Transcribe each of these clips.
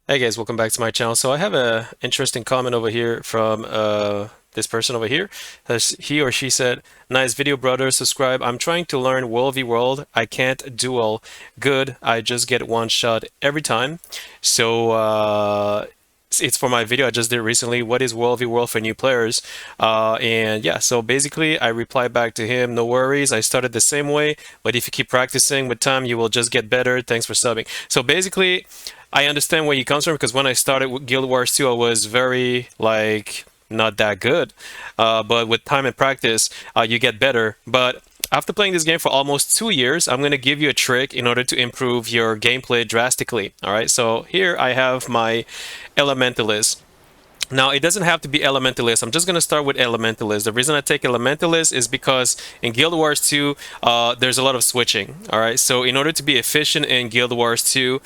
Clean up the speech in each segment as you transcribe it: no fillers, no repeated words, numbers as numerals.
Hey guys, welcome back to my channel. So I have a interesting comment over here from this person over here. He or she said, "Nice video, brother. Subscribe. I'm trying to learn World v World. I can't duel. Good. I just get one shot every time." So it's for my video I just did recently. What is World v World for new players? And yeah, so basically I replied back to him, no worries. I started the same way, but if you keep practicing with time, you will just get better. Thanks for subbing. So basically, I understand where he comes from because when I started with Guild Wars 2, I was very like not that good. But with time and practice, you get better. But after playing this game for almost 2 years, I'm going to give you a trick in order to improve your gameplay drastically. All right, so here I have my Elementalist. Now, it doesn't have to be Elementalist. I'm just going to start with Elementalist. The reason I take Elementalist is because in Guild Wars 2, there's a lot of switching. All right, so in order to be efficient in Guild Wars 2,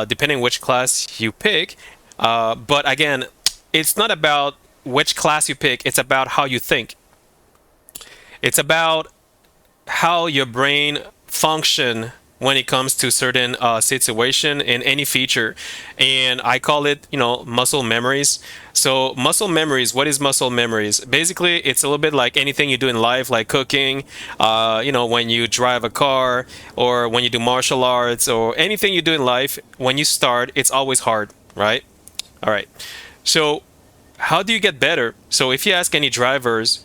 depending which class you pick, but again, it's not about which class you pick, it's about how you think. It's about how your brain function when it comes to certain situation in any feature, and I call it muscle memories. So muscle memories, what is muscle memories? Basically it's a little bit like anything you do in life, like cooking, when you drive a car, or when you do martial arts, or anything you do in life. When you start, it's always hard, right? All right, so how do you get better? So if you ask any drivers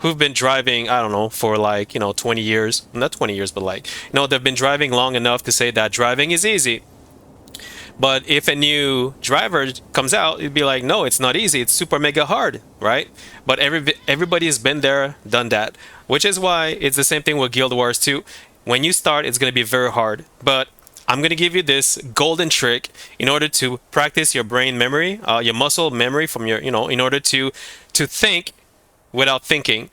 who've been driving, I don't know, for like, 20 years, not 20 years, but like, they've been driving long enough to say that driving is easy. But if a new driver comes out, it'd be like, no, it's not easy. It's super mega hard, right? But everybody has been there, done that, which is why it's the same thing with Guild Wars 2. When you start, it's going to be very hard. But I'm going to give you this golden trick in order to practice your brain memory, your muscle memory from your, in order to think without thinking.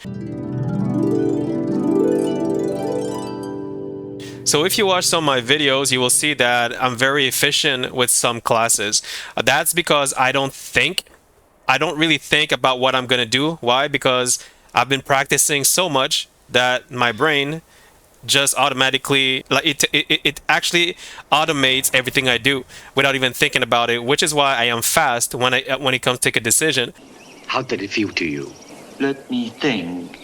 So if you watch some of my videos, you will see that I'm very efficient with some classes. That's because I don't think. I don't really think about what I'm going to do. Why? Because I've been practicing so much that my brain just automatically, like it actually automates everything I do without even thinking about it, which is why I am fast when it comes to take a decision. How did it feel to you? Let me think.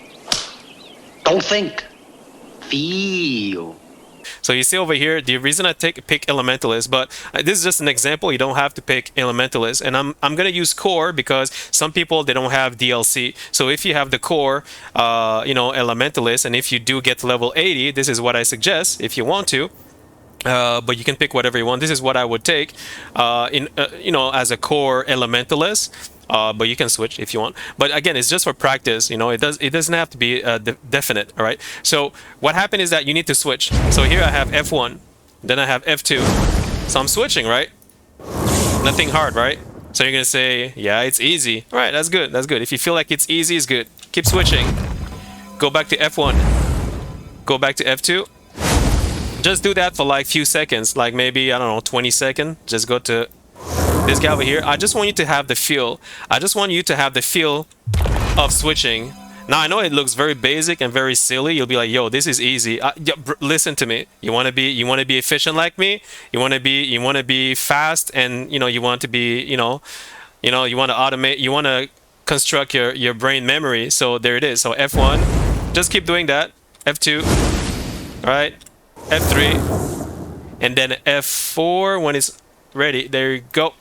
Don't think. Feel. So you see over here, the reason I pick Elementalist, but this is just an example. You don't have to pick Elementalist, and I'm gonna use Core because some people, they don't have DLC. So if you have the Core, Elementalist, and if you do get to level 80, this is what I suggest if you want to. But you can pick whatever you want. This is what I would take as a core Elementalist. But you can switch if you want. But again, it's just for practice. It doesn't have to be definite. All right. So what happened is that you need to switch. So here I have F1, then I have F2. So I'm switching, right? Nothing hard, right? So you're gonna say, yeah, it's easy. All right, that's good. That's good. If you feel like it's easy, it's good. Keep switching. Go back to F1. Go back to F2. Just do that for like few seconds, like maybe, I don't know, 20 seconds. Just go to this guy over here. I just want you to have the feel. I just want you to have the feel of switching. Now, I know it looks very basic and very silly. You'll be like, yo, this is easy. Listen to me. You want to be efficient like me? You want to be fast, and you want to be, you want to automate, you want to construct your brain memory. So there it is. So F1, just keep doing that. F2, all right? F3, and then F4 when it's ready. There you go.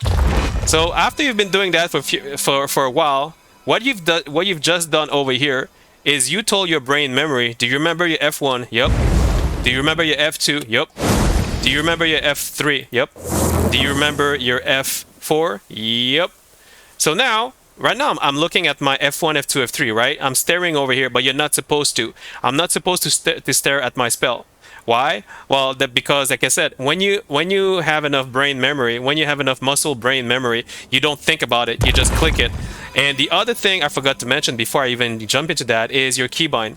So after you've been doing that for a while, what you've just done over here is you told your brain memory, do you remember your F1? Yep. Do you remember your F2? Yep. Do you remember your F3? Yep. Do you remember your F4? Yep. So now, right now, I'm looking at my F1, F2, F3, right? I'm staring over here, but you're not supposed to. I'm not supposed to stare at my spell. Why? Well, because like I said, when you have enough brain memory, when you have enough muscle brain memory, you don't think about it, you just click it. And the other thing I forgot to mention before I even jump into that is your keybind.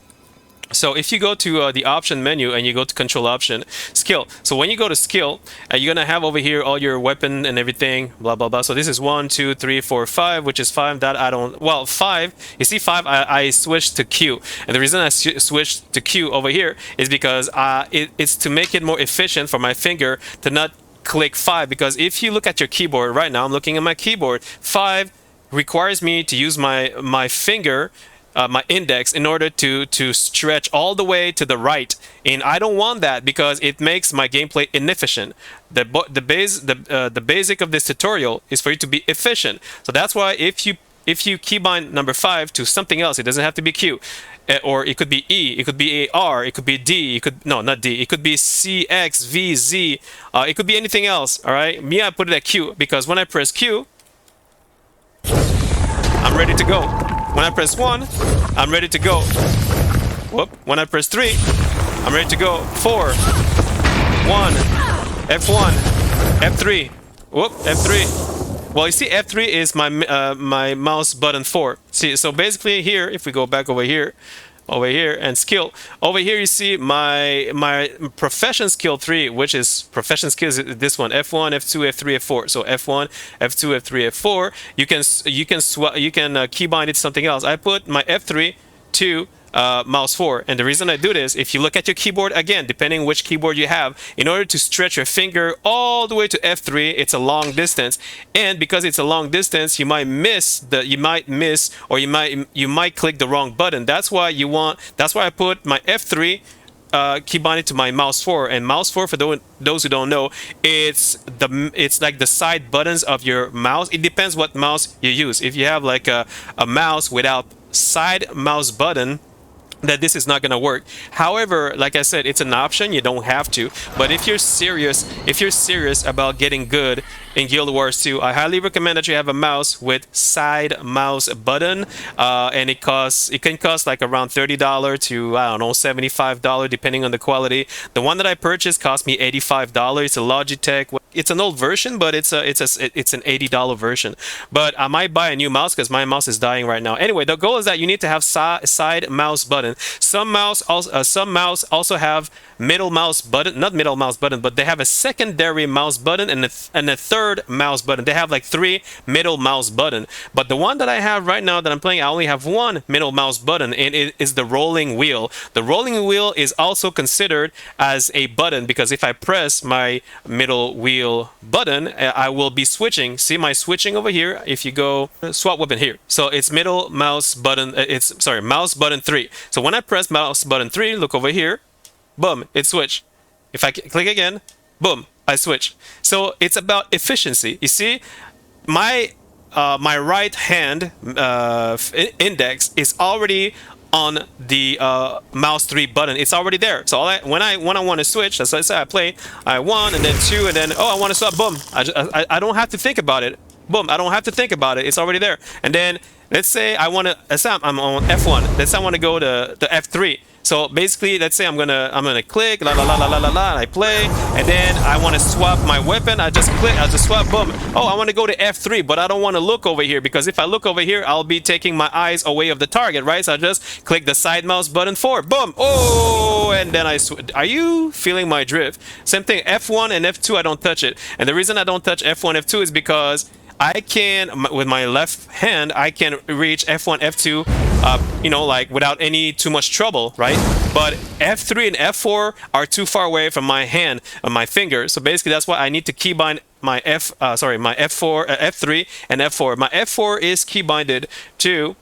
So if you go to the option menu and you go to control option, skill. So when you go to skill, you're going to have over here all your weapon and everything, blah, blah, blah. So this is 1, 2, 3, 4, 5, which is 5 that I don't, well, 5, you see 5, I switched to Q. And the reason I switched to Q over here is because it's to make it more efficient for my finger to not click 5, because if you look at your keyboard right now, I'm looking at my keyboard, 5 requires me to use my finger, my index, in order to stretch all the way to the right, and I don't want that because it makes my gameplay inefficient. The basic of this tutorial is for you to be efficient. So that's why if you keybind number 5 to something else, it doesn't have to be Q, or it could be E, it could be R, it could be D, it could, no, not D, it could be C, X, V, Z, it could be anything else. All right, me, I put it at Q because when I press Q, I'm ready to go. When I press 1, I'm ready to go. Whoop. When I press 3, I'm ready to go. 4, 1, F1, F3, whoop, F3. Well, you see, F3 is my my mouse button 4. See, so basically here, if we go back over here, and skill, over here you see my profession skill 3, which is profession skills, this one, F1, F2, F3, F4. So F1, F2, F3, F4. You can keybind it to something else. I put my F3 to mouse 4, and the reason I do this, if you look at your keyboard again, depending which keyboard you have, in order to stretch your finger all the way to F3, it's a long distance, and because it's a long distance, you might miss, or you might click the wrong button. That's why I put my F3 keybind it to my mouse 4, and mouse 4, for those who don't know, it's like the side buttons of your mouse. It depends what mouse you use. If you have like a mouse without side mouse button, that this is not going to work. However, like I said, it's an option, you don't have to. But if you're serious about getting good in Guild Wars 2, I highly recommend that you have a mouse with side mouse button, and it can cost like around $30 to, I don't know, $75 depending on the quality. The one that I purchased cost me $85. It's a Logitech. It's an old version, but it's an $80 version. But I might buy a new mouse because my mouse is dying right now. Anyway, the goal is that you need to have side mouse button. Some mouse also have middle mouse button, not middle mouse button, but they have a secondary mouse button and a third mouse button. They have like 3 middle mouse button. But the one that I have right now that I'm playing, I only have 1 middle mouse button, and it is the rolling wheel. The rolling wheel is also considered as a button because if I press my middle wheel button, I will be switching. See my switching over here? If you go swap weapon here, so it's middle mouse button. Mouse button 3. So when I press mouse button 3, look over here, boom, it switched. If I click again, boom, I switch. So it's about efficiency. You see, my right hand index is already on the mouse 3 button. It's already there. So when I want to switch, that's what I say. I play, I 1 and then 2 and then I want to swap. Boom. I don't have to think about it. Boom. I don't have to think about it. It's already there. And then let's say I'm on F1. Let's say I want to go to F3. So basically, let's say I'm gonna click, la la la la la la la, and I play, and then I want to swap my weapon. I just click, I just swap, boom. Oh, I want to go to F3, but I don't want to look over here because if I look over here, I'll be taking my eyes away of the target, right? So I just click the side mouse button 4, boom. Oh, and then are you feeling my drift? Same thing, F1 and F2, I don't touch it, and the reason I don't touch F1, F2 is because I can, with my left hand, I can reach F1, F2, you know, like without any too much trouble, right? But F3 and F4 are too far away from my hand, my finger. So basically, that's why I need to keybind my my F4, F3 and F4. My F4 is keybinded to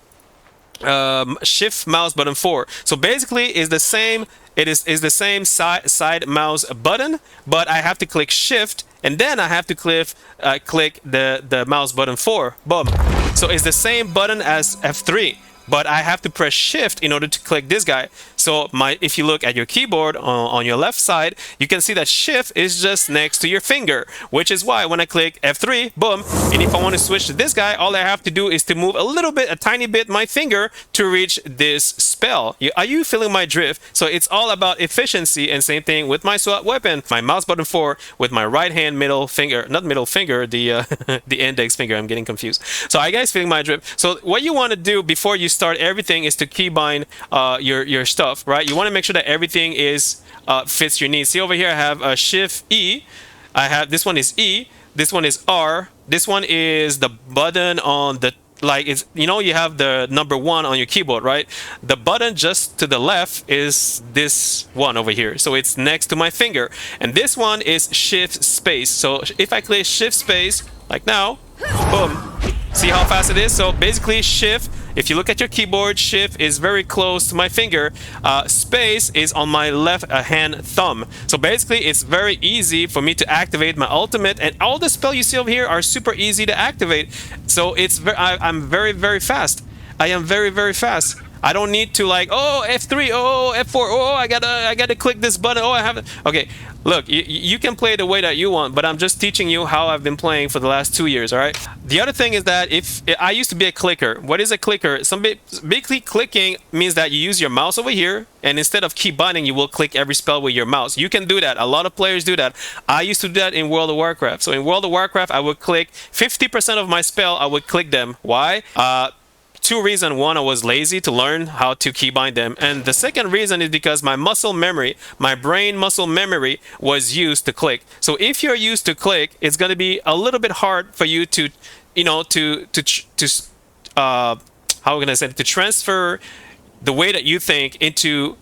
shift mouse button 4. So basically, it's the same. It is the same side mouse button, but I have to click shift. And then I have to click the mouse button 4. Boom. So it's the same button as F3, but I have to press shift in order to click this guy. So if you look at your keyboard on your left side, you can see that shift is just next to your finger, which is why when I click F3, boom, and if I want to switch to this guy, all I have to do is to move a tiny bit my finger to reach this spell. Are you feeling my drift? So it's all about efficiency, and same thing with my swap weapon. My mouse button 4 with my right hand middle finger, not middle finger, the the index finger. I'm getting confused. So are you guys feeling my drift? So what you want to do before you start everything is to keybind your stuff, right? You want to make sure that everything is fits your needs. See over here, I have a Shift E. I have this one is E. This one is R. This one is the button on like it's, you know, you have the number 1 on your keyboard, right? The button just to the left is this one over here, so it's next to my finger, and this one is shift space. So if I click shift space like now, boom, see how fast it is? So basically shift, if you look at your keyboard, shift is very close to my finger, space is on my left hand thumb. So basically it's very easy for me to activate my ultimate, and all the spells you see over here are super easy to activate. So it's I'm very, very fast. I am very, very fast. I don't need to like, oh, F3, oh, F4, oh, I gotta click this button, oh, I have it. Okay, look, you can play the way that you want, but I'm just teaching you how I've been playing for the last 2 years, all right? The other thing is that if I used to be a clicker. What is a clicker? Basically clicking means that you use your mouse over here, and instead of key binding, you will click every spell with your mouse. You can do that. A lot of players do that. I used to do that in World of Warcraft. So in World of Warcraft, I would click 50% of my spell, I would click them. Why? Two reasons. One, I was lazy to learn how to keybind them, and the second reason is because my muscle memory, my brain muscle memory, was used to click. So if you're used to click, it's going to be a little bit hard for you to, you know, how can I say it, to transfer the way that you think into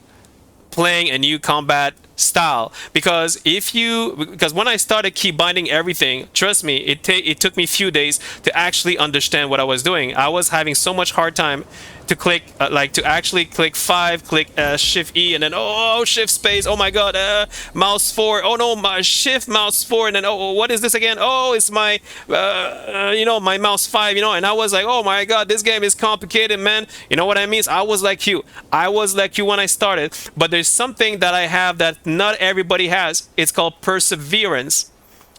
playing a new combat style. Because when I started key binding everything, trust me, it took me a few days to actually understand what I was doing. I was having so much hard time to click, to actually click 5, click shift E, and then shift space, oh my god, mouse 4, oh no, my shift mouse 4, and then what is this again? Oh, it's my my mouse 5, and I was like, oh my god, this game is complicated, man. You know what I mean? I was like you when I started, but there's something that I have that not everybody has. It's called perseverance.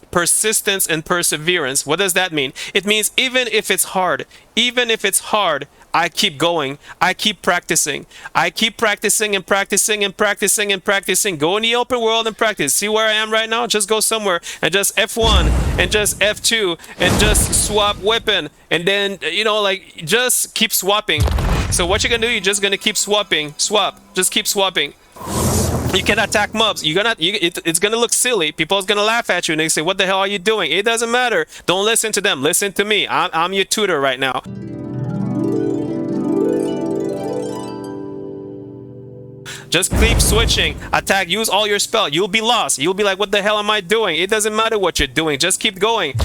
Persistence and perseverance. What does that mean? It means even if it's hard, I keep going. I keep practicing. I keep practicing and practicing and practicing and practicing. Go in the open world and practice. See where I am right now? Just go somewhere and just F1 and just F2 and just swap weapon. And then, just keep swapping. So what you're going to do, you're just going to keep swapping. Swap. Just keep swapping. You can attack mobs. It's gonna look silly. People are gonna laugh at you and they say, "What the hell are you doing?" It doesn't matter. Don't listen to them. Listen to me. I'm your tutor right now. Just keep switching. Attack. Use all your spell. You'll be lost. You'll be like, "What the hell am I doing?" It doesn't matter what you're doing. Just keep going.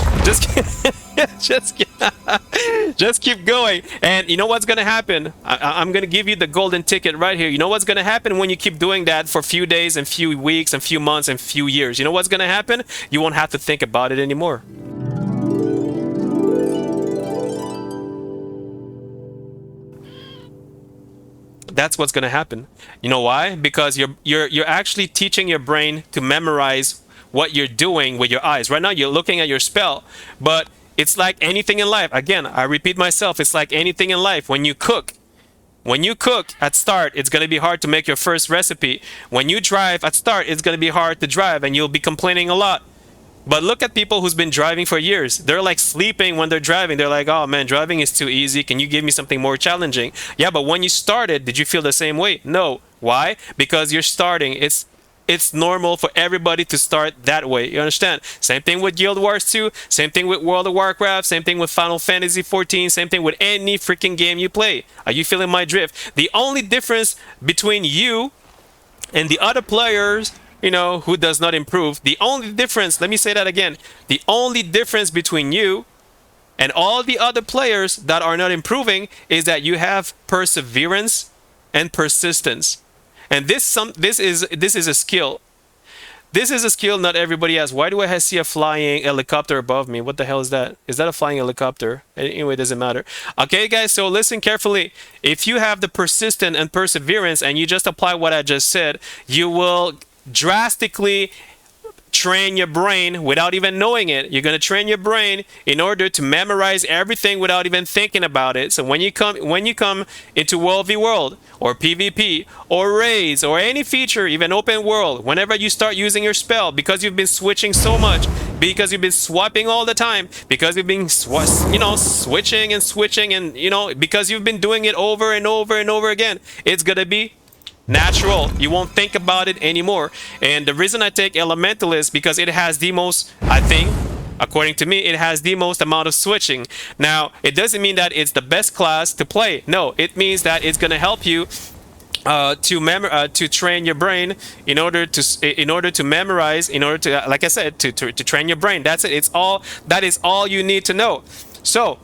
Just keep going. And you know what's gonna happen? I'm gonna give you the golden ticket right here. You know what's gonna happen when you keep doing that for a few days and few weeks and few months and few years? You know what's gonna happen? You won't have to think about it anymore. That's what's gonna happen. You know why? Because you're actually teaching your brain to memorize what you're doing with your eyes. Right now you're looking at your spell, but it's like anything in life. Again, I repeat myself, it's like anything in life. When you cook at start, it's going to be hard to make your first recipe. When you drive at start, it's going to be hard to drive and you'll be complaining a lot. But look at people who's been driving for years. They're like sleeping when they're driving. They're like, "Oh man, driving is too easy. Can you give me something more challenging?" Yeah, but when you started, did you feel the same way? No. Why? Because you're starting. It's normal for everybody to start that way. You understand? Same thing with Guild Wars 2. Same thing with World of Warcraft. Same thing with Final Fantasy 14. Same thing with any freaking game you play. Are you feeling my drift? The only difference between you and the other players, who does not improve, the only difference, let me say that again, the only difference between you and all the other players that are not improving is that you have perseverance and persistence. And this is a skill. This is a skill not everybody has. Why do I see a flying helicopter above me? What the hell is that? Is that a flying helicopter? Anyway, it doesn't matter. Okay, guys, so listen carefully. If you have the persistence and perseverance and you just apply what I just said, you will drastically train your brain without even knowing it. You're going to train your brain in order to memorize everything without even thinking about it. So when you come into World v World or PvP or raids or any feature, even open world, whenever you start using your spell, because you've been switching so much, because you've been swapping all the time, because you've been switching and because you've been doing it over and over and over again, it's going to be natural. You won't think about it anymore. And the reason I take Elementalist, because it has the most, I think, According to me, it has the most amount of switching. Now, it doesn't mean that it's the best class to play. No, it means that it's going to help you to train your brain in order to memorize, in order to like I said, to train your brain. That's it. That is all you need to know. So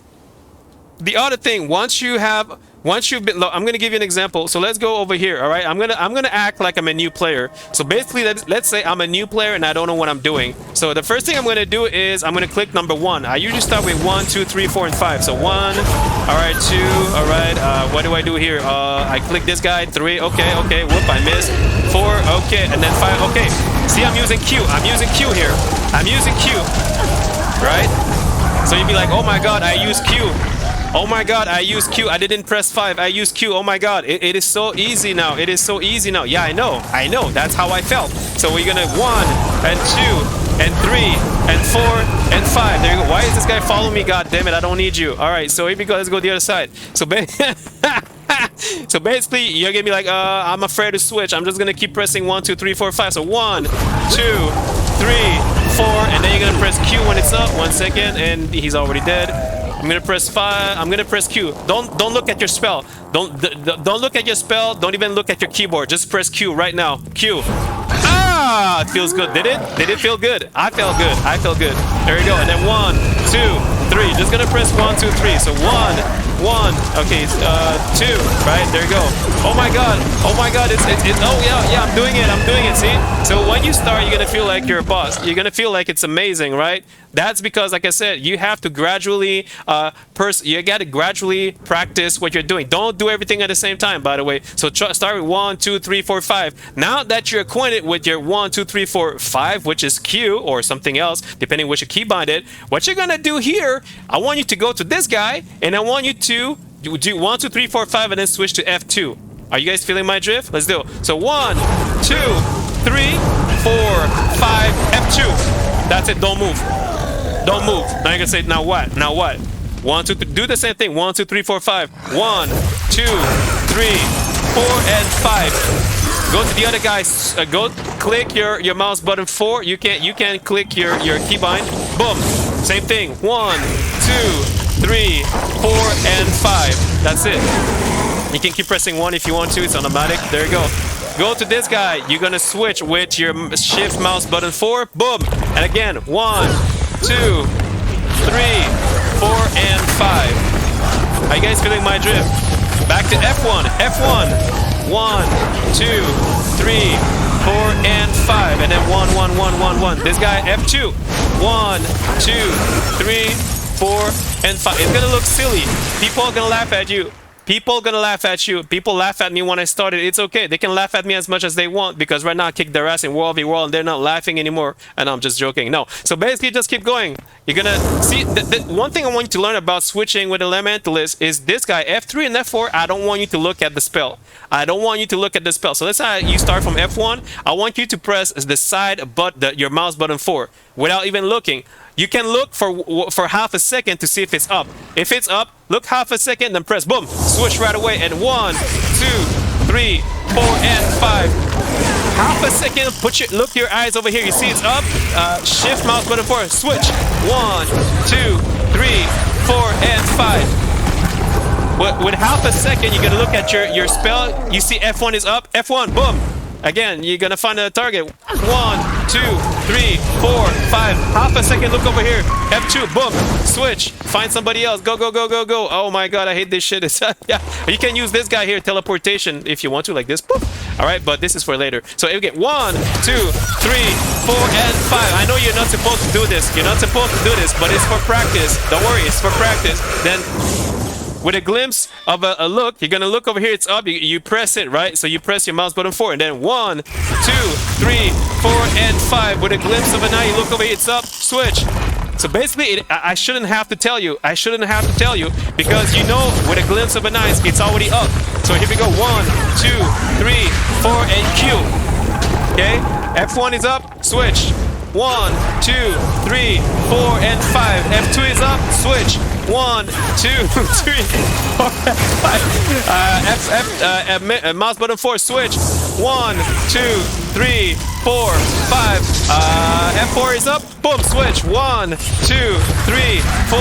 the other thing, once you've been, look, I'm gonna give you an example. So let's go over here. All right, I'm gonna act like I'm a new player. So basically, let's say I'm a new player and I don't know what I'm doing. So the first thing I'm gonna do is I'm gonna click number 1. I usually start with 1, 2, 3, 4, and 5. So 1, all right, 2, all right. What do I do here? I click this guy. 3, okay. Whoop, I missed. 4, okay, and then 5. Okay. See, I'm using Q. I'm using Q here. I'm using Q. Right. So you'd be like, oh my God, I use Q. Oh my God, I used Q. I didn't press 5. I used Q. Oh my God, it is so easy now. It is so easy now. Yeah, I know. That's how I felt. So we're gonna 1 and 2 and 3 and 4 and 5. There you go. Why is this guy following me? God damn it, I don't need you. All right, so here we go. Let's go the other side. So so basically, you're gonna be like, I'm afraid to switch. I'm just gonna keep pressing 1, 2, 3, 4, 5. So 1, 2, 3, 4, and then you're gonna press Q when it's up. 1 second, and he's already dead. I'm gonna press 5. I'm gonna press Q. Don't look at your spell. Don't look at your spell. Don't even look at your keyboard. Just press Q right now. Q. Ah, it feels good. Did it? Did it feel good? I felt good. I felt good. There we go. And then 1, 2, 3. Just gonna press 1, 2, 3. So 1. Okay, 2. Right there you go. Oh my God. Oh my God. It's. Oh yeah. I'm doing it. See. So when you start, you're gonna feel like you're a boss. You're gonna feel like it's amazing, right? That's because, like I said, you have to gradually you got to gradually practice what you're doing. Don't do everything at the same time, by the way. So start with 1, 2, 3, 4, 5. Now that you're acquainted with your 1, 2, 3, 4, 5, which is Q or something else, depending which you keybind it, what you're gonna do here, I want you to go to this guy, and I want you to do 1, 2, 3, 4, 5, and then switch to F2. Are you guys feeling my drift? Let's do it. So 1, 2, 3, 4, 5, F2. That's it. Don't move. Don't move. Now you're gonna say, now what? Now what? 1, 2, 3. Do the same thing. 1, 2, 3, 4, 5. 1, 2, 3, 4, and 5. Go to the other guy. Go click your mouse button 4. You can click your keybind. Boom. Same thing. 1, 2, 3, 4, and 5. That's it. You can keep pressing 1 if you want to. It's automatic. There you go. Go to this guy. You're gonna switch with your shift mouse button 4. Boom. And again. 1, 2, 3, 4, and 5. Are you guys feeling my drift? Back to F1. F1. 1, 2, 3, 4, and 5. And then 1, 1, 1, 1, 1. This guy, F2. 1, 2, 3, 4, and 5. It's gonna look silly. People are gonna laugh at you. People gonna laugh at you. People laugh at me when I started. It's okay. They can laugh at me as much as they want, because right now I kick their ass in World v World and they're not laughing anymore. And I'm just joking. No. So basically, just keep going. You're gonna see. The one thing I want you to learn about switching with Elementalist is this guy, F3 and F4. I don't want you to look at the spell. I don't want you to look at the spell. So let's say you start from F1. I want you to press the side your mouse button 4 without even looking. You can look for half a second to see if it's up. If it's up, look half a second, then press boom. Switch right away. And 1, 2, 3, 4, and 5. Half a second. Look your eyes over here. You see it's up. Shift mouse button 4. Switch. 1, 2, 3, 4, and 5. With half a second, you're gonna look at your spell. You see F1 is up. F1. Boom. Again, you're gonna find a target. 1, 2, 3, 4, 5. Half a second, look over here. F2, boom. Switch. Find somebody else. Go, go, go, go, go. Oh my God, I hate this shit. Yeah. You can use this guy here, teleportation, if you want to, like this. Boop. All right, but this is for later. So you get 1, 2, 3, 4, and 5. I know you're not supposed to do this. You're not supposed to do this, but it's for practice. Don't worry, it's for practice. Then, with a glimpse of a look, you're gonna look over here. It's up. You press it, right? So you press your mouse button 4, and then 1, 2, 3, 4, and 5. With a glimpse of an eye, you look over here. It's up. Switch. So basically, I shouldn't have to tell you. I shouldn't have to tell you, because you know, with a glimpse of an eye, it's already up. So here we go. 1, 2, 3, 4, and Q. Okay. F1 is up. Switch. 1, 2, 3, 4, and 5. F2 is up. switch. 1, 2, 3, 4, 5. Mouse button 4, switch. 1, 2, 3, 4, 5. F4 is up. Boom, switch. 1, 2, 3, 4.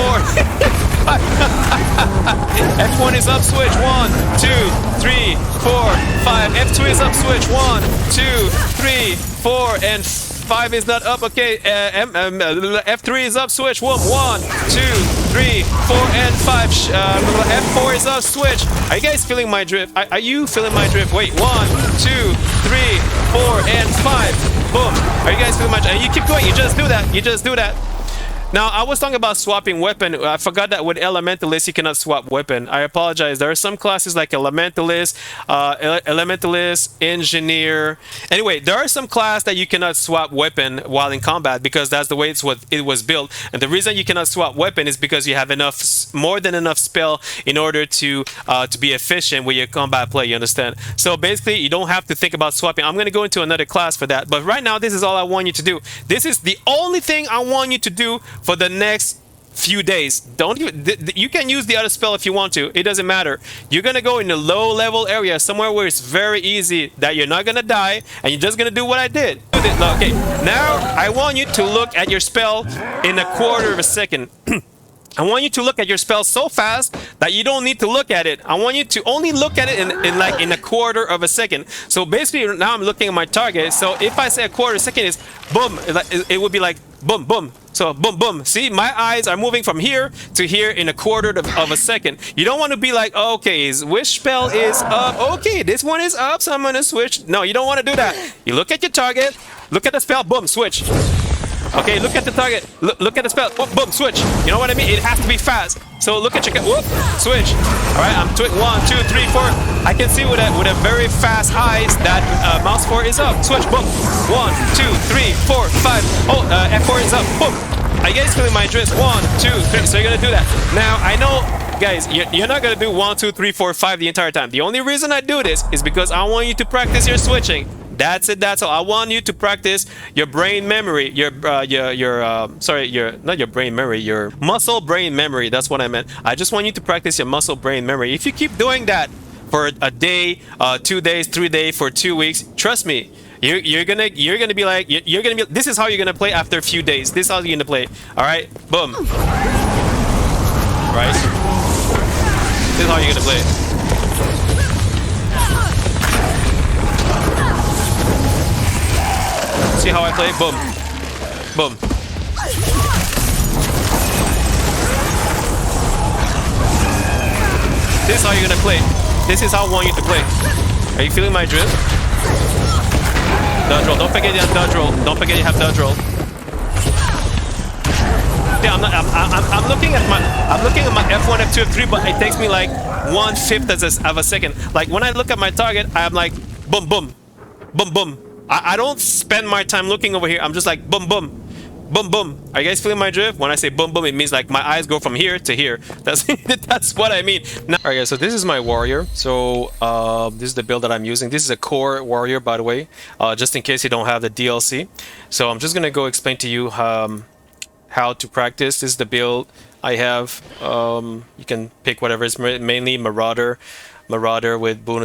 F1 is up, switch. 1, 2, 3, 4, 5. F2 is up, switch. 1, 2, 3, 4, and 5 is not up. Okay, F3 is up, switch. 1, 2, 3, 4, and 5. F4 is up, switch. Are you guys feeling my drift? Are you feeling my drift? Wait, 1, 2, 3, 4, and 5. Boom. Are you guys feeling my drift? You keep going. You just do that. You just do that. Now, I was talking about swapping weapon. I forgot that with Elementalist, you cannot swap weapon. I apologize. There are some classes like Elementalist, Elementalist, Engineer. Anyway, there are some class that you cannot swap weapon while in combat because that's the way it was built. And the reason you cannot swap weapon is because you have more than enough spell in order to be efficient with your combat play. You understand? So basically, you don't have to think about swapping. I'm going to go into another class for that. But right now, this is all I want you to do. This is the only thing I want you to do for the next few days. You can use the other spell if you want to. It doesn't matter. You're gonna go in a low level area somewhere where it's very easy that you're not gonna die and you're just gonna do what I did. Okay, now I want you to look at your spell in a quarter of a second. I want you to look at your spell so fast that you don't need to look at it. I want you to only look at it in a quarter of a second. So basically now I'm looking at my target. So if I say a quarter second is boom, it would be like boom, boom. So boom, boom. See, my eyes are moving from here to here in a quarter of a second. You don't want to be like, okay, which spell is up? Okay, this one is up, so I'm going to switch. No, you don't want to do that. You look at your target, look at the spell, boom, switch. Okay, look at the target. Look at the spell. Whoop, boom, switch. You know what I mean? It has to be fast. So look at your whoop, switch. All right, I'm 1, 2, 3, 4. I can see with a very fast eyes that mouse 4 is up. Switch, boom. 1, 2, 3, 4, 5. Oh, F4 is up. Boom. Are you guys feeling my drift? 1, 2, 3. So you're gonna do that. Now I know, guys, you're not gonna do 1, 2, 3, 4, 5 the entire time. The only reason I do this is because I want you to practice your switching. That's it. That's all. I want you to practice your brain memory, your not your brain memory, your muscle brain memory. That's what I meant. I just want you to practice your muscle brain memory. If you keep doing that for a day, 2 days, 3 days, for 2 weeks, trust me, you're gonna be like you're gonna be. This is how you're gonna play after a few days. This is how you're gonna play. All right, boom. Right. This is how you're gonna play. See how I play? Boom. Boom. This is how you're gonna play. This is how I want you to play. Are you feeling my drift? Dodge roll. Don't forget you have dodge roll. Don't forget you have dodge roll. Yeah, I'm looking at my F1, F2, F3, but it takes me like 1/5 of a second. Like when I look at my target, I'm like boom, boom, boom, boom. I don't spend my time looking over here. I'm just like boom, boom, boom, boom. Are you guys feeling my drift? When I say boom, boom, it means like my eyes go from here to here. That's what I mean. Now, all right, guys, so this is my warrior. So this is the build that I'm using. This is a core warrior, by the way, just in case you don't have the DLC. So I'm just gonna go explain to you how to practice. This is the build I have. You can pick whatever. It's mainly Marauder with Rune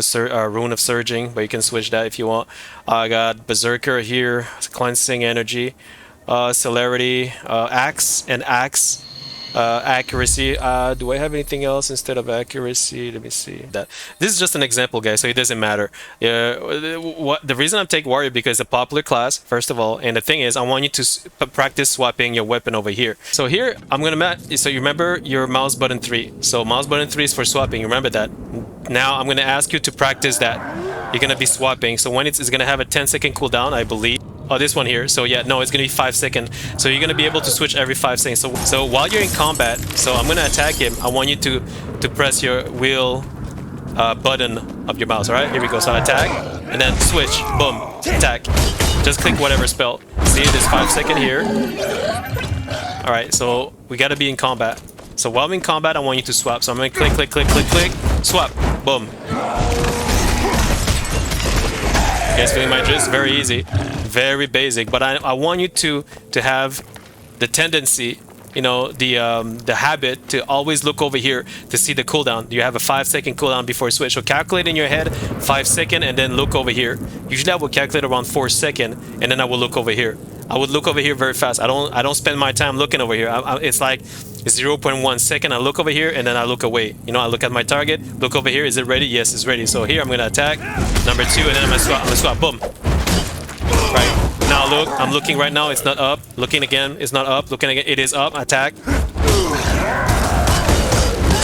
of Surging, but you can switch that if you want. I got Berserker here, Cleansing Energy, Celerity, Axe, and Axe. Accuracy. Do I have anything else instead of accuracy? Let me see. This is just an example, guys, so it doesn't matter. The reason I'm taking warrior because it's a popular class, first of all, and the thing is, I want you to practice swapping your weapon over here. So here, I'm gonna so you remember your mouse button 3. So mouse button 3 is for swapping. Remember that. Now I'm gonna ask you to practice that. You're gonna be swapping. So when it's gonna have a 10-second cooldown, I believe. Oh, this one here. So yeah, no, it's gonna be 5 seconds. So you're gonna be able to switch every 5 seconds. So while you're in combat, so I'm gonna attack him. I want you to press your wheel button of your mouse. All right, here we go. So attack, and then switch. Boom, attack. Just click whatever spell. See, there's 5 seconds here. All right, so we gotta be in combat. So while I'm in combat, I want you to swap. So I'm gonna click, click, click, click, click, swap. Boom. You guys feeling my drift? Very easy, very basic. But I want you to have the tendency the habit to always look over here to see the cooldown. You have a 5-second cooldown before you switch. So calculate in your head 5 seconds and then look over here. Usually I will calculate around 4 seconds and then I will look over here. I would look over here very fast. I don't spend my time looking over here. It's like 0.1 second. I look over here and then I look away. I look at my target, look over here. Is it ready? Yes, it's ready. So here I'm gonna attack number 2 and then I'm gonna swap. Boom. Right. Now look, I'm looking right now, it's not up. Looking again, it's not up. Looking again, it is up. Attack.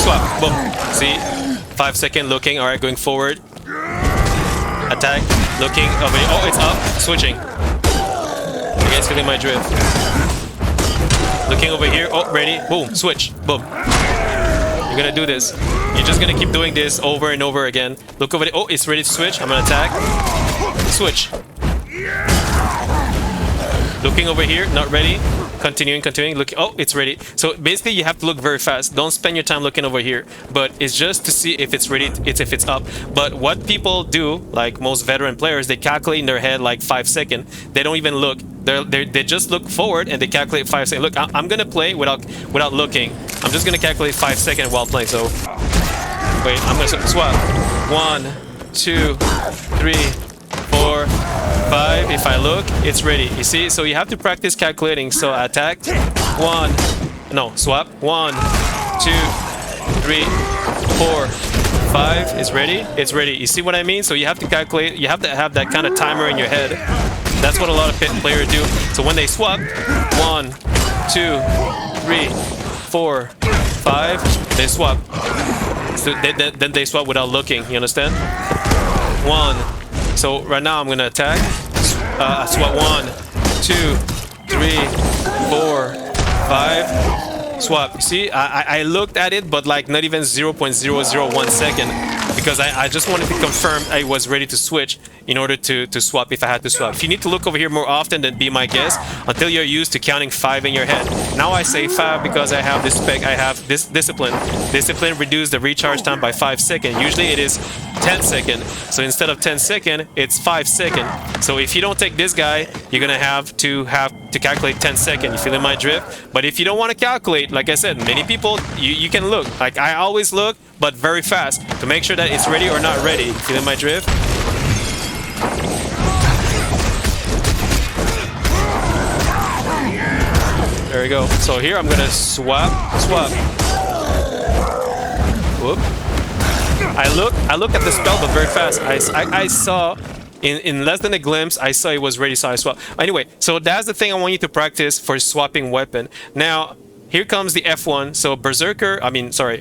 Swap. Boom. See? 5 seconds looking. Alright, going forward. Attack. Looking over here. Oh, it's up. Switching. You guys feeling my drift? Looking over here. Oh, ready. Boom. Switch. Boom. You're gonna do this. You're just gonna keep doing this over and over again. Look over there. Oh, it's ready to switch. I'm gonna attack. Switch. Looking over here, not ready. Continuing. Look. Oh, it's ready. So basically, you have to look very fast. Don't spend your time looking over here. But it's just to see if it's ready. If it's up. But what people do, like most veteran players, they calculate in their head like 5 seconds. They don't even look. They just look forward and they calculate 5 seconds. Look, I'm gonna play without looking. I'm just gonna calculate 5 seconds while playing. So wait, I'm gonna swap. 1, 2, 3, 4, 5. If I look, it's ready. You see? So you have to practice calculating. So attack. 1. No, swap. 1, 2, 3, 4, 5. It's ready. It's ready. You see what I mean? So you have to calculate. You have to have that kind of timer in your head. That's what a lot of players do. So when they swap, 1, 2, 3, 4, 5, they swap. So then they swap without looking. You understand? 1. So right now I'm gonna attack. Swap 1, 2, 3, 4, 5. Swap. You see, I looked at it, but like not even 0.001 second, because I just wanted to confirm I was ready to switch in order to swap if I had to swap. If you need to look over here more often, then be my guest until you're used to counting 5 in your head. Now I say 5 because I have this spec. I have this discipline. Discipline reduce the recharge time by 5 seconds. Usually it is 10 seconds. So instead of 10 seconds, it's 5 seconds. So if you don't take this guy, you're gonna have to calculate 10 seconds. You feeling my drift? But if you don't want to calculate, like I said, many people you can look. Like I always look, but very fast to make sure that it's ready or not ready. You feeling my drift? There we go. So here I'm gonna swap. Whoop. I look at the spell, but very fast. I saw in less than a glimpse, I saw it was ready, so I swap. Anyway, so that's the thing I want you to practice for swapping weapon. Now, here comes the F1. So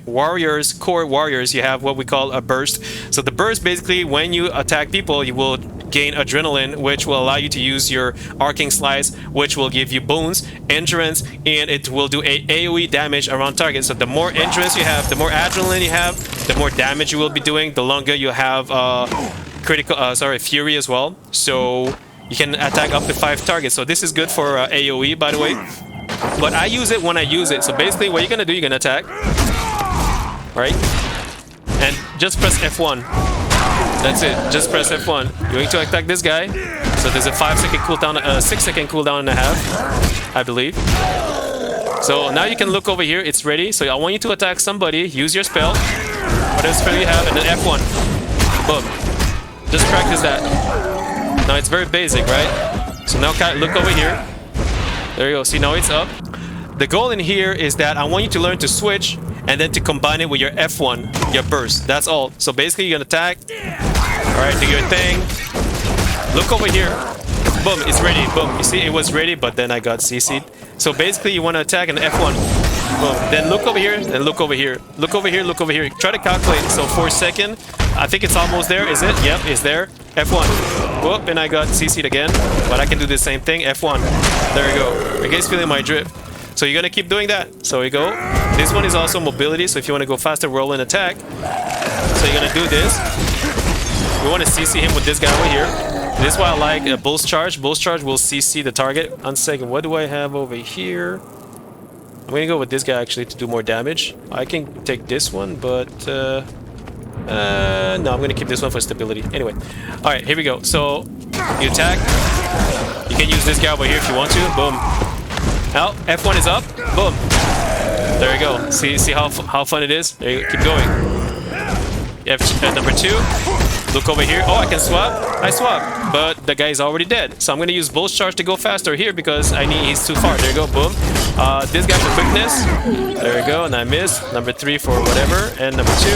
warriors, core warriors, you have what we call a burst. So the burst, basically, when you attack people, you will gain adrenaline, which will allow you to use your arcing slice, which will give you boons, endurance, and it will do AoE damage around target. So the more endurance you have, the more adrenaline you have, the more damage you will be doing, the longer you have fury as well. So you can attack up to 5 targets. So this is good for AoE, by the way. But I use it when I use it. So basically what you're gonna do, you're gonna attack, right? And just press F1. That's it. Just press F1. You're going to attack this guy. So there's a 5-second cooldown, 6-second cooldown and a half, I believe. So now you can look over here. It's ready. So I want you to attack somebody. Use your spell, whatever spell you have, and then F1. Boom. Just practice that. Now it's very basic, right? So now look over here. There you go. See, now it's up. The goal in here is that I want you to learn to switch and then to combine it with your F1, your burst. That's all. So basically, you're gonna attack. All right, do your thing. Look over here. Boom, it's ready. Boom. You see, it was ready, but then I got CC'd. So basically, you want to attack an F1. Boom. Then look over here. Then look over here. Look over here. Look over here. Try to calculate. So 4 seconds. I think it's almost there. Is it? Yep, it's there. F1. Whoop, and I got CC'd again. But I can do the same thing. F1. There we go. You guys feeling my drift? So you're gonna keep doing that. So we go. This one is also mobility. So if you want to go faster, roll and attack. So you're gonna do this. We want to CC him with this guy over here. This is why I like a Bull's Charge. Bull's Charge will CC the target. 1 second. What do I have over here? I'm gonna go with this guy actually to do more damage. I can take this one, but no, I'm gonna keep this one for stability. Anyway, all right, here we go. So you attack. You can use this guy over here if you want to. Boom. Now F1 is up. Boom. There you go. See how fun it is. There you go. Keep going. Number 2. Look over here. Oh, I can swap. I swap, but the guy is already dead. So I'm gonna use Bull's Charge to go faster here because he's too far. There you go. Boom. This guy for quickness. There we go. And I missed. Number 3 for whatever. And number 2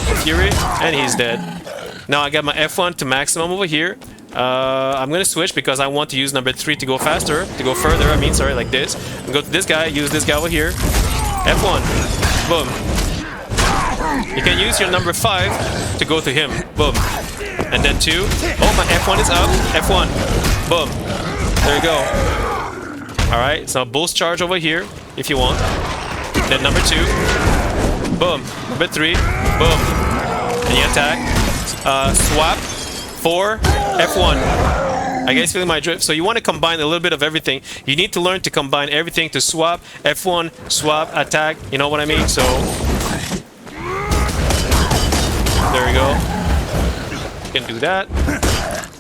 for Fury. And he's dead. Now I got my F1 to maximum over here. I'm gonna switch because I want to use number 3 to go faster, to go further. I mean, sorry, like this. Go to this guy. Use this guy over here. F1. Boom. You can use your number 5 to go to him. Boom. And then 2. Oh, my F1 is up. F1. Boom. There you go. Alright, so Bull's Charge over here, if you want. Then number 2. Boom. Number 3. Boom. And you attack. Swap. 4. F1. I guess feeling my drift. So you want to combine a little bit of everything. You need to learn to combine everything to swap. F1, swap, attack. You know what I mean? So there we go. You can do that.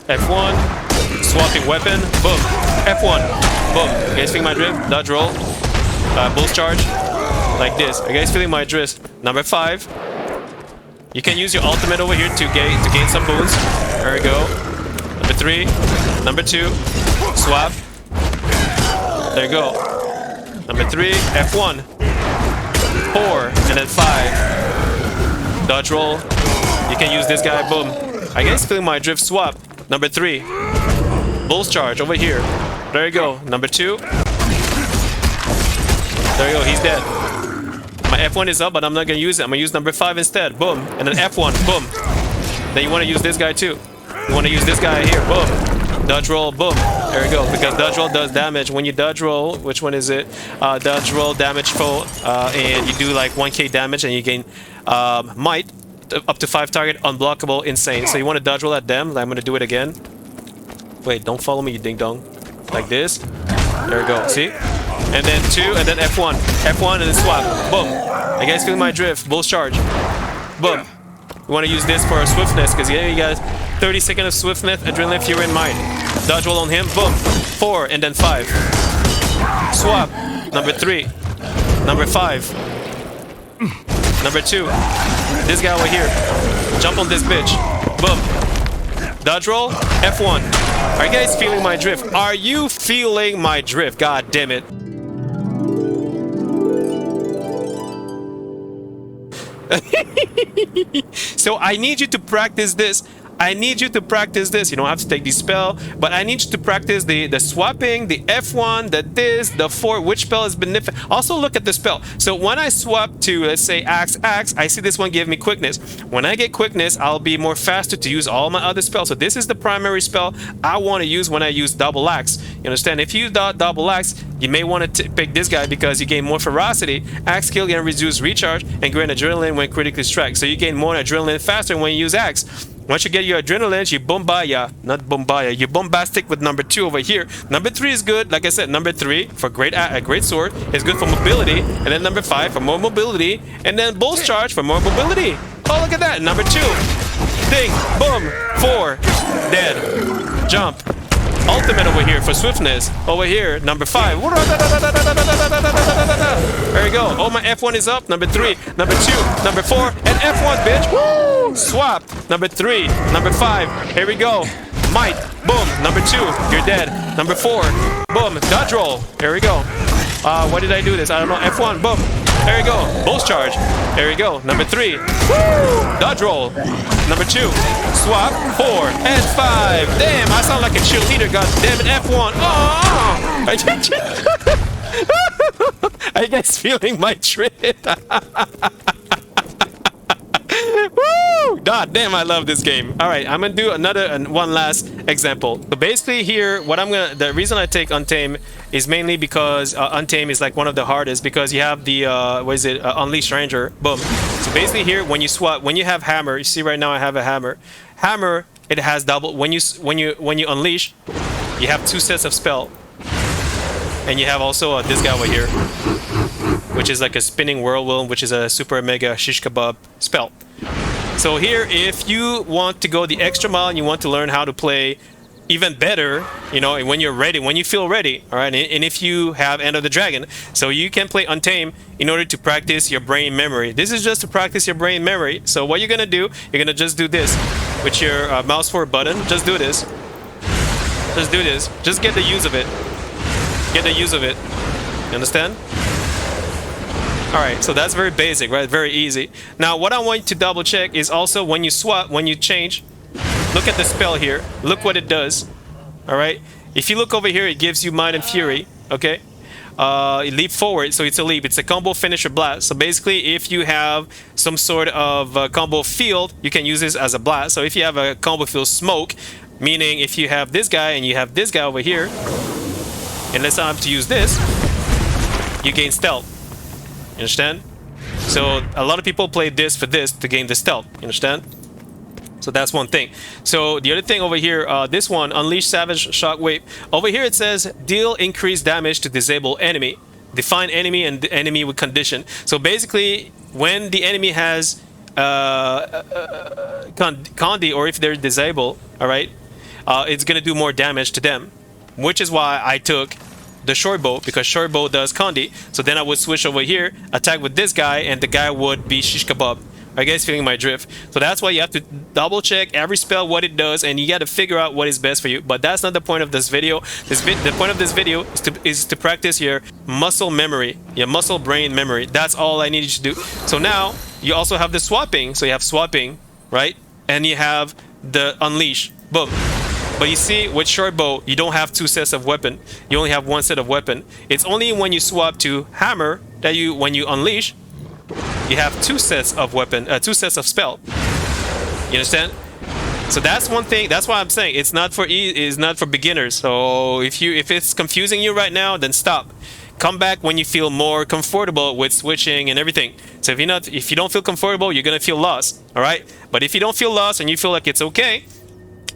F1. Swapping weapon. Boom. F1. Boom. You guys feeling my drift? Dodge roll. Bull's Charge. Like this. You guys feeling my drift? Number 5. You can use your ultimate over here to gain some boons. There we go. Number 3. Number 2. Swap. There you go. Number 3. F1. 4. And then 5. Dodge roll. You can use this guy. Boom. I guess feeling my drift. Swap. Number 3. Bull's Charge over here. There you go. Number 2. There you go. He's dead. My F1 is up, but I'm not going to use it. I'm going to use number 5 instead. Boom. And then F1. Boom. Then you want to use this guy too. You want to use this guy here. Boom. Dodge roll. Boom. There we go. Because dodge roll does damage. When you dodge roll, which one is it? Dodge roll, damage full. And you do like 1k damage and you gain might. Up to 5 target, unblockable, insane. So you want to dodge roll at them. I'm going to do it again. Wait, don't follow me, you ding dong. Like this. There we go. See? And then 2, and then F1. F1 and then swap. Boom. You guys feel my drift. Bull's Charge. Boom. You want to use this for swiftness, because yeah, you got 30 seconds of swiftness, adrenaline, fury, and might. Dodge roll on him. Boom. 4, and then 5. Swap. Number 3. Number 5. Number 2. This guy over here. Jump on this bitch. Boom. Dodge roll. F1. Are you guys feeling my drift? Are you feeling my drift? God damn it. So I need you to practice this. I need you to practice this. You don't have to take the spell, but I need you to practice the swapping, the F1, the this, the 4, which spell is beneficial. Also look at the spell. So when I swap to, let's say, axe, I see this one give me quickness. When I get quickness, I'll be more faster to use all my other spells. So this is the primary spell I want to use when I use double axe. You understand? If you use double axe, you may want to pick this guy because you gain more ferocity. Axe skill can reduce recharge and gain adrenaline when critically struck. So you gain more adrenaline faster when you use axe. Once you get your adrenaline, you you bombastic with number 2 over here. Number 3 is good. Like I said, number 3 for a great sword is good for mobility. And then number 5 for more mobility. And then Bull's Charge for more mobility. Oh, look at that. Number 2. Ding. Boom. 4. Dead. Jump. Ultimate over here for swiftness. Over here, number 5. There you go. Oh, my F1 is up. Number 3, number 2, number 4, and F1, bitch. Woo! Swap. Number 3, number 5. Here we go. Might. Boom. Number 2. You're dead. Number 4. Boom. Dodge roll. Here we go. Why did I do this? I don't know. F1. Boom. There you go. Bull's Charge. There you go. Number 3. Woo! Dodge roll. Number 2. Swap. 4 and 5. Damn, I sound like a cheerleader. God damn it. F1. Oh! Are you guys feeling my trip? Woo! God damn, I love this game. All right, I'm gonna do one last example. So basically here, the reason I take Untame is mainly because Untame is like one of the hardest because you have the Unleashed Ranger. Boom. So basically here, when you swap, when you have hammer, you see right now I have a hammer. Hammer, it has double. When you unleash, you have 2 sets of spell, and you have also this guy over here, which is like a spinning whirlwind, which is a super mega shish kebab spell. So here, if you want to go the extra mile and you want to learn how to play even better, you know, when you're ready, when you feel ready, all right? And if you have End of the Dragon, so you can play Untamed in order to practice your brain memory. This is just to practice your brain memory. So what you're gonna do, you're gonna just do this with your mouse forward button. Just do this. Just do this. Just get the use of it. Get the use of it. You understand? All right, so that's very basic, right? Very easy. Now, what I want you to double check is also when you swap, when you change, look at the spell here. Look what it does. All right. If you look over here, it gives you Mind and Fury. Okay. Leap forward, so it's a leap. It's a combo finisher blast. So basically, if you have some sort of combo field, you can use this as a blast. So if you have a combo field smoke, meaning if you have this guy and you have this guy over here, and let's have to use this, you gain stealth. You understand? So a lot of people play this for this to gain the stealth. You understand? So that's one thing. So the other thing over here, this one, Unleash Savage Shockwave. Over here it says deal increased damage to disable enemy. Define enemy and enemy with condition. So basically, when the enemy has Condi, or if they're disabled, all right, it's gonna do more damage to them. Which is why I took the short bow, because short bow does Condi. So then I would switch over here, attack with this guy, and the guy would be shish kebab. Are you guys feeling my drift? So that's why you have to double check every spell, what it does, and you got to figure out what is best for you. But that's not the point of this video. The point of this video is to practice your muscle memory, your muscle brain memory. That's all I need you to do. So now you also have the swapping. So you have swapping, right? And you have the unleash. Boom. But you see, with short bow, you don't have two sets of weapon. You only have one set of weapon. It's only when you swap to hammer that when you unleash, you have two sets of weapon, two sets of spell. You understand? So that's one thing. That's why I'm saying it's not for it's not for beginners. So if it's confusing you right now, then stop. Come back when you feel more comfortable with switching and everything. So if you don't feel comfortable, you're gonna feel lost. All right. But if you don't feel lost and you feel like it's okay,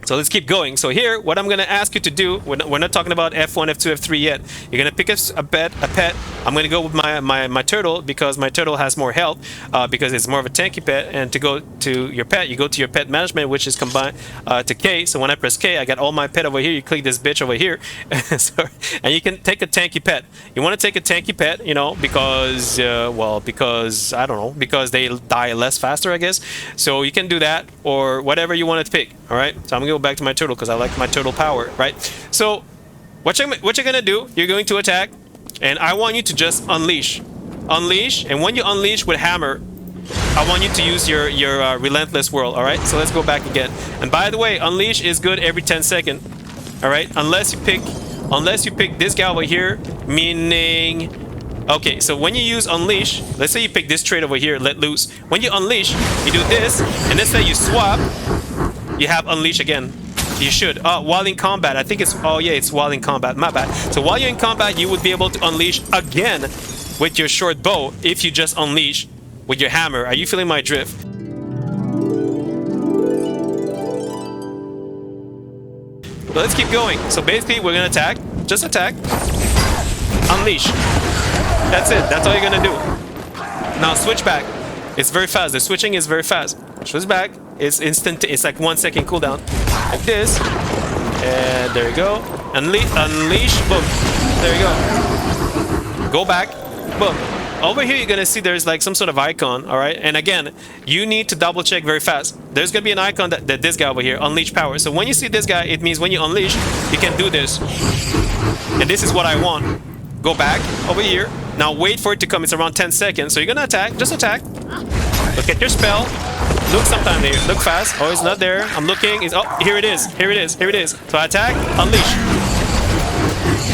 so let's keep going. So here, what I'm going to ask you to do, we're not talking about F1, F2, F3 yet. You're going to pick a pet. I'm going to go with my turtle, because my turtle has more health, because it's more of a tanky pet. And to go to your pet, you go to your pet management, which is combined to K. So when I press K, I got all my pet over here. You click this bitch over here. And you can take a tanky pet. You want to take a tanky pet, you know, because, because, I don't know, because they die less faster, I guess. So you can do that, or whatever you want to pick. All right. So I'm going to go back to my turtle because I like my turtle power, right? So what you're gonna do, you're going to attack, and I want you to just unleash, and when you unleash with hammer, I want you to use your relentless whirl. All right, so let's go back again. And by the way, unleash is good every 10 seconds. All right, unless you pick this guy over here, meaning, okay, so when you use unleash, let's say you pick this trait over here, let loose. When you unleash, you do this, and let's say you swap, you have unleash again. You should. While in combat, I think it's, oh yeah, it's while in combat, my bad. So while you're in combat, you would be able to unleash again with your short bow if you just unleash with your hammer. Are you feeling my drift? So let's keep going. So basically, we're gonna attack. Just attack. Unleash. That's it. That's all you're gonna do. Now switch back. It's very fast. The switching is very fast. Switch back. It's instant. It's like 1 second cooldown. Like this. And there you go. Unleash. Boom. There you go. Go back. Boom. Over here, you're gonna see there's like some sort of icon, all right? And again, you need to double check very fast. There's gonna be an icon that this guy over here, unleash power. So when you see this guy, it means when you unleash, you can do this. And this is what I want. Go back over here. Now wait for it to come. It's around 10 seconds. So you're gonna attack. Just attack. Look at your spell. Look sometime there. Look fast. Oh, it's not there. I'm looking. It's, oh, here it is. Here it is. Here it is. So I attack. Unleash.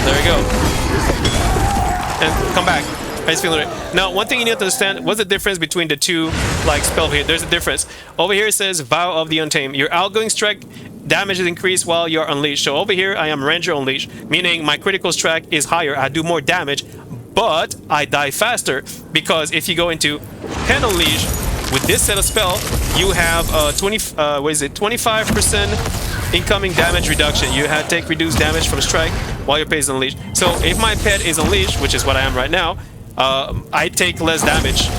There we go. And come back. I just feel it. Now, one thing you need to understand, what's the difference between the two, like, spell here? There's a difference. Over here it says Vow of the Untamed. Your outgoing strike damage is increased while you're unleashed. So over here, I am Ranger Unleashed, meaning my critical strike is higher. I do more damage, but I die faster. Because if you go into Pen Unleash, with this set of spell, you have 25% incoming damage reduction. You take reduced damage from strike while your pet is unleashed. So if my pet is unleashed, which is what I am right now, I take less damage.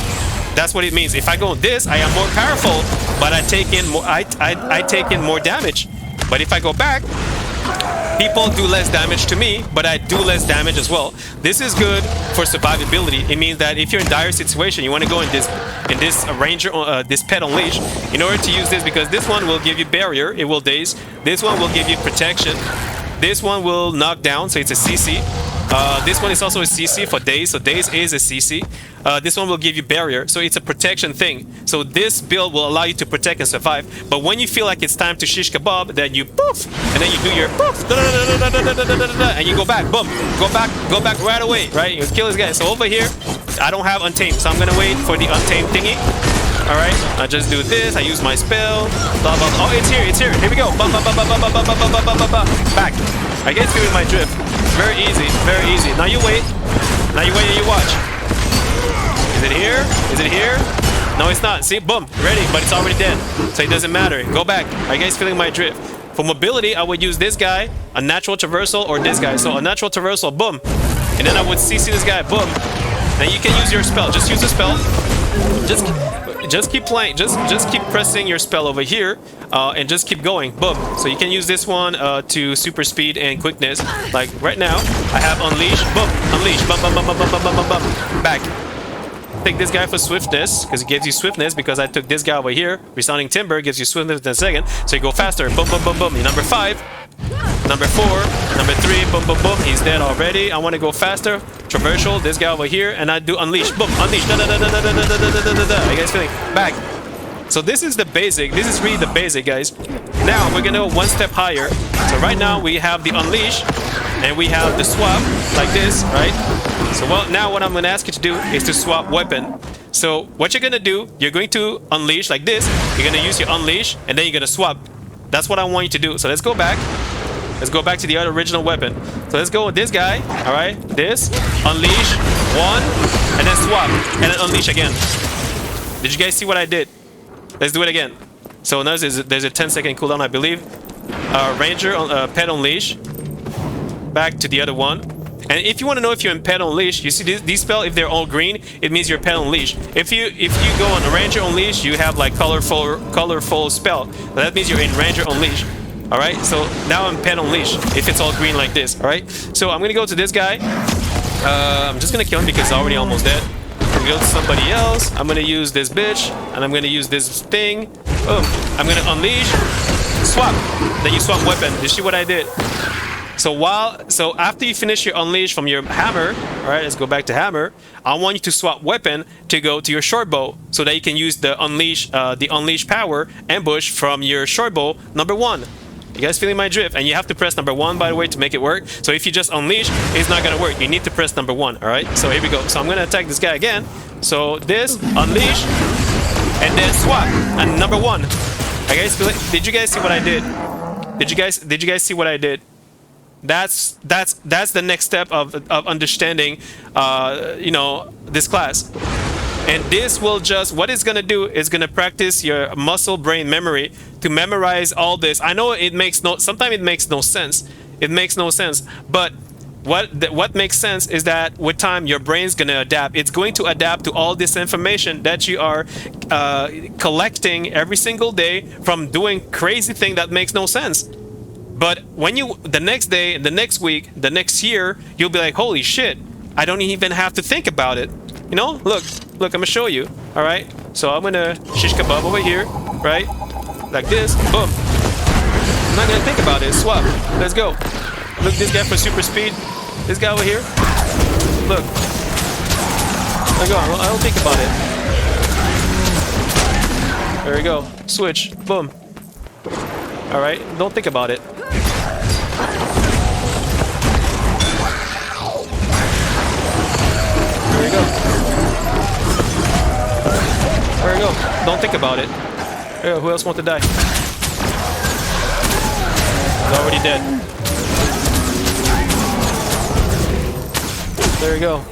That's what it means. If I go on this, I am more powerful, but I take in more. I take in more damage. But if I go back, People do less damage to me, but I do less damage as well. This is good for survivability. It means that if you're in dire situation, you want to go in this ranger, this pet unleash, in order to use this, because this one will give you barrier, it will daze. This one will give you protection. This one will knock down, so it's a CC. This one is also a CC for daze, so daze is a CC. This one will give you barrier, so it's a protection thing. So this build will allow you to protect and survive. But when you feel like it's time to shish kebab, then you poof, and then you do your poof, and you go back, boom, go back right away, right? You kill this guy. So over here, I don't have untamed, so I'm gonna wait for the untamed thingy. All right, I just do this. I use my spell. Blah, blah, blah. Oh, it's here. It's here. Here we go. Back. I get through with my drift. Very easy. Very easy. Now you wait. Now you wait and you watch. Is it here? Is it here? No, it's not. See, boom, ready, but it's already dead. So it doesn't matter. Go back. Are you guys feeling my drift? For mobility, I would use this guy, a natural traversal, or this guy. So a natural traversal, boom, and then I would CC this guy, boom. And you can use your spell. Just use a spell. Just keep playing. Just keep pressing your spell over here, and just keep going. Boom. So you can use this one to super speed and quickness. Like right now, I have unleash. Boom. Unleash. Bum bum bum bum bum bum bum bum. Back. Take this guy for swiftness because it gives you swiftness. Because I took this guy over here. Resounding Timber gives you swiftness in a second. So you go faster. Boom boom boom boom. You're number 5. Number 4, number 3, boom, boom, boom. He's dead already. I want to go faster. Traversal, this guy over here, and I do unleash. Boom, unleash. Da, da, da, da, da, da, da, da, da, da, da. You guys feeling? Back. So this is the basic. This is really the basic, guys. Now we're gonna go one step higher. So right now we have the unleash, and we have the swap like this, right? So now what I'm gonna ask you to do is to swap weapon. So what you're gonna do, you're going to unleash like this. You're gonna use your unleash, and then you're gonna swap. That's what I want you to do. So let's go back. Let's go back to the other original weapon. So let's go with this guy. All right, this unleash 1, and then swap, and then unleash again. Did you guys see what I did? Let's do it again. So now there's a 10-second cooldown, I believe. Ranger pet unleash. Back to the other one. And if you want to know if you're in pet unleash, you see these spells. If they're all green, it means you're pet unleash. If you go on a ranger unleash, you have like colorful spell. That means you're in ranger unleash. All right, so now I'm pet unleash if it's all green like this. All right, so I'm gonna go to this guy. I'm just gonna kill him because he's already almost dead. I'm gonna go to somebody else. I'm gonna use this bitch, and I'm gonna use this thing. Boom. I'm gonna unleash, swap. Then you swap weapon. You see what I did? So after you finish your unleash from your hammer, all right, let's go back to hammer. I want you to swap weapon to go to your short bow, so that you can use the unleash power ambush from your short bow number 1. You guys feeling my drift? And you have to press number 1, by the way, to make it work. So if you just unleash, it's not gonna work. You need to press number 1. All right. So here we go. So I'm gonna attack this guy again. So this unleash, and then swap. And number 1. I guys feel it? Did you guys see what I did? Did you guys see what I did? That's the next step of understanding, this class. And this will just, what it's gonna do is gonna practice your muscle brain memory to memorize all this. I know sometimes it makes no sense. It makes no sense. But what makes sense is that with time your brain's gonna adapt. It's going to adapt to all this information that you are collecting every single day from doing crazy thing that makes no sense. But when the next day, the next week, the next year, you'll be like, holy shit, I don't even have to think about it. You know, look, I'm gonna show you. All right, so I'm gonna shish kebab over here, right? Like this, boom. I'm not gonna think about it. Swap. Let's go. Look, this guy for super speed. This guy over here. Look. I don't think about it. There we go. Switch. Boom. All right, don't think about it. There we go. There we go. Don't think about it. Yeah, who else wants to die? He's already dead. There we go.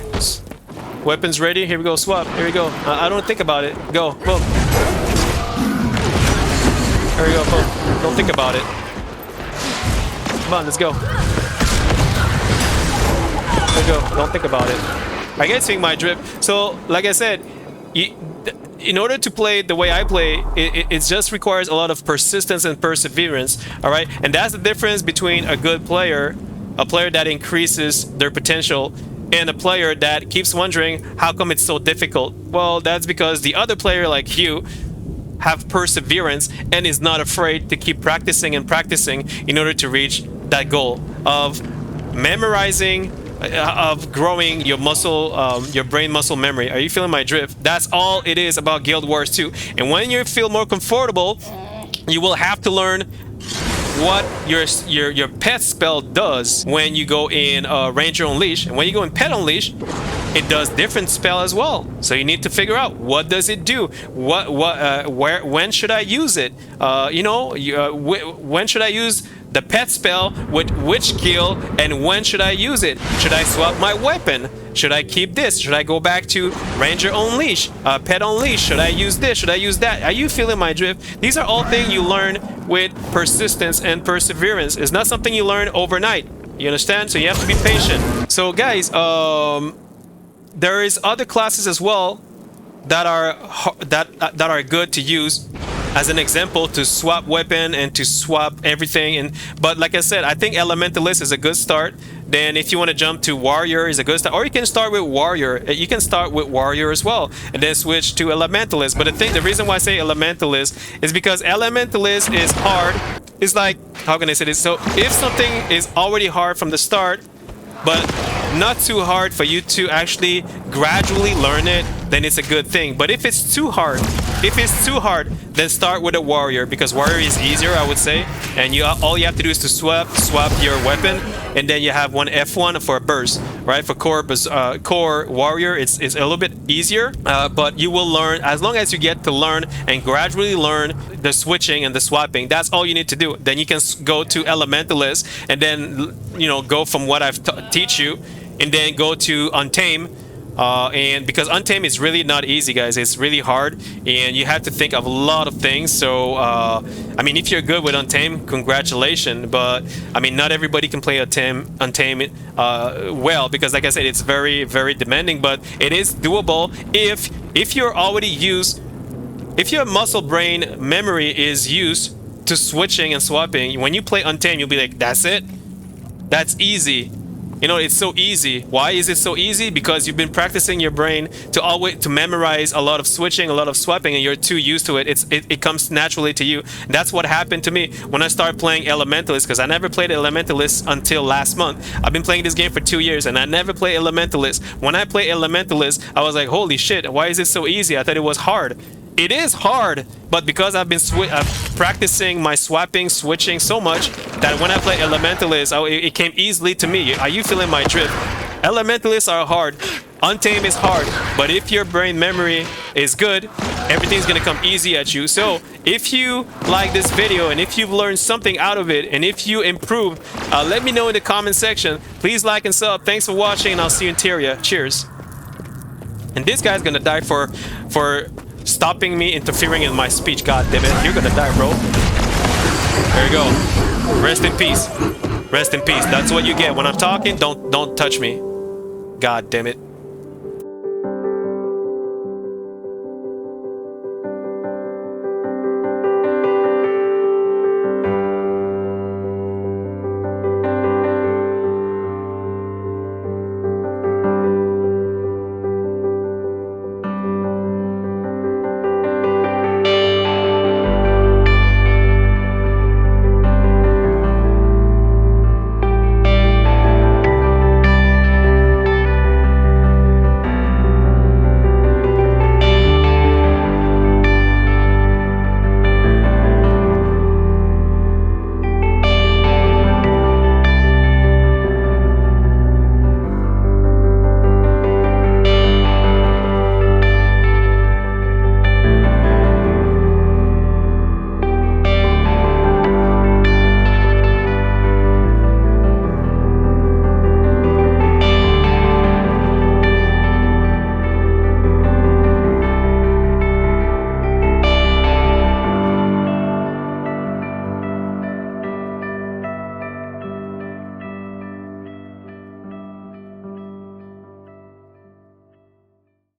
Weapons ready. Here we go. Swap. Here we go. I don't think about it. Go. Boom. There we go. Boom. Don't think about it. Come on, let's go. There we go. Don't think about it. I get seeing my drip. So, like I said, in order to play the way I play, it just requires a lot of persistence and perseverance. All right, and that's the difference between a good player, a player that increases their potential, and a player that keeps wondering how come it's so difficult. Well, that's because the other player, like you, have perseverance and is not afraid to keep practicing and practicing in order to reach that goal of memorizing, of growing your muscle, your brain muscle memory. Are you feeling my drift? That's all it is about Guild Wars 2. And when you feel more comfortable, you will have to learn what your pet spell does when you go in Ranger Unleash. And when you go in Pet Unleash, it does different spell as well. So you need to figure out what does it do, when should I use it, when should I use the pet spell with which skill, and when should I use it? Should I swap my weapon? Should I keep this? Should I go back to Ranger Unleash, Pet Unleash? Should I use this? Should I use that? Are you feeling my drift? These are all things you learn with persistence and perseverance. It's not something you learn overnight. You understand? So you have to be patient. So guys, there is other classes as well that are good to use as an example to swap weapon and to swap everything. But like I said, I think Elementalist is a good start. Then if you want to jump to Warrior is a good start, or you can start with Warrior. You can start with Warrior as well and then switch to Elementalist. But the reason why I say Elementalist is because Elementalist is hard. It's like, how can I say this? So if something is already hard from the start, but not too hard for you to actually gradually learn it, then it's a good thing. But if it's too hard, then start with a Warrior, because Warrior is easier, I would say. And all you have to do is to swap your weapon, and then you have one F1 for a burst, right? For core Warrior, it's a little bit easier, but you will learn as long as you get to learn and gradually learn the switching and the swapping. That's all you need to do. Then you can go to Elementalist, and then go from what I've teach you, and then go to Untame. And because Untame is really not easy, guys, it's really hard, and you have to think of a lot of things. So I mean, if you're good with Untame, congratulations, but I mean, not everybody can play Untame well, because like I said, it's very, very demanding, but it is doable if you're already used, if your muscle brain memory is used to switching and swapping. When you play Untame, you'll be like, that's it, that's easy. It's so easy. Why is it so easy? Because you've been practicing your brain to memorize a lot of switching, a lot of swapping, and you're too used to it. It comes naturally to you. That's what happened to me when I started playing Elementalist, because I never played Elementalist until last month. I've been playing this game for 2 years, and I never played Elementalist. When I played Elementalist, I was like, holy shit, why is it so easy? I thought it was hard. It is hard, but because I've been practicing my switching so much that when I play Elementalist, it came easily to me. Are you feeling my drift? Elementalists are hard. Untame is hard, but if your brain memory is good, everything's gonna come easy at you. So if you like this video and if you've learned something out of it and if you improve, let me know in the comment section. Please like and sub. Thanks for watching, and I'll see you in Tyria. Cheers. And this guy's gonna die for stopping me, interfering in my speech. God damn it, you're gonna die, bro. There you go. Rest in peace. Rest in peace. That's what you get when I'm talking. Don't touch me. God damn it.